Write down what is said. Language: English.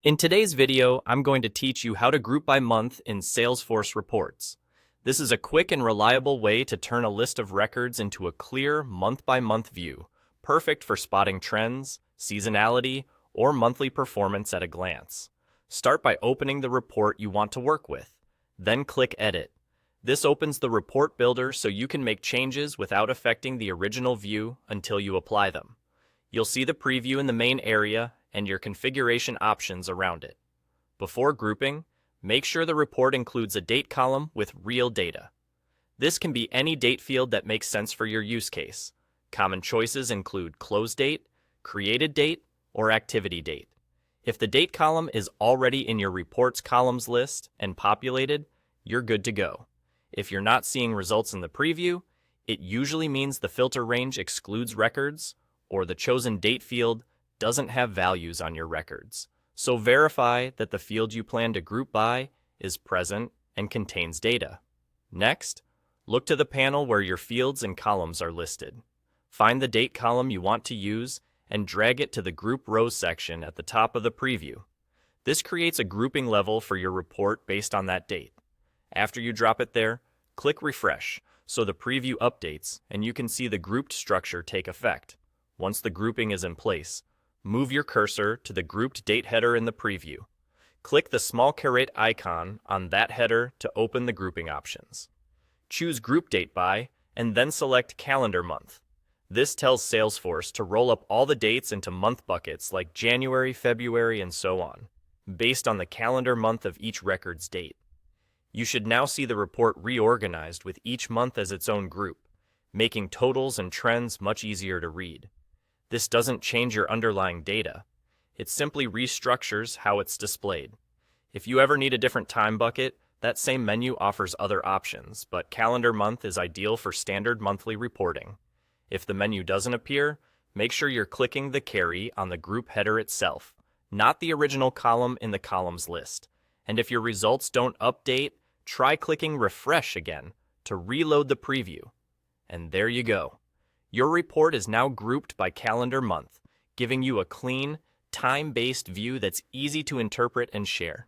In today's video, I'm going to teach you how to group by month in Salesforce reports. This is a quick and reliable way to turn a list of records into a clear month-by-month view, perfect for spotting trends, seasonality, or monthly performance at a glance. Start by opening the report you want to work with. Then click Edit. This opens the report builder so you can make changes without affecting the original view until you apply them. You'll see the preview in the main area and your configuration options around it. Before grouping, make sure the report includes a date column with real data. This can be any date field that makes sense for your use case. Common choices include close date, created date, or activity date. If the date column is already in your reports columns list and populated, you're good to go. If you're not seeing results in the preview, it usually means the filter range excludes records or the chosen date field doesn't have values on your records. So verify that the field you plan to group by is present and contains data. Next, look to the panel where your fields and columns are listed. Find the date column you want to use and drag it to the Group Rows section at the top of the preview. This creates a grouping level for your report based on that date. After you drop it there, click Refresh so the preview updates and you can see the grouped structure take effect. Once the grouping is in place, move your cursor to the grouped date header in the preview. Click the small caret icon on that header to open the grouping options. Choose Group Date By and then select Calendar Month. This tells Salesforce to roll up all the dates into month buckets like January, February, and so on, based on the calendar month of each record's date. You should now see the report reorganized with each month as its own group, making totals and trends much easier to read. This doesn't change your underlying data. It simply restructures how it's displayed. If you ever need a different time bucket, that same menu offers other options, but calendar month is ideal for standard monthly reporting. If the menu doesn't appear, make sure you're clicking the caret on the group header itself, not the original column in the columns list. And if your results don't update, try clicking Refresh again to reload the preview. And there you go. Your report is now grouped by calendar month, giving you a clean, time-based view that's easy to interpret and share.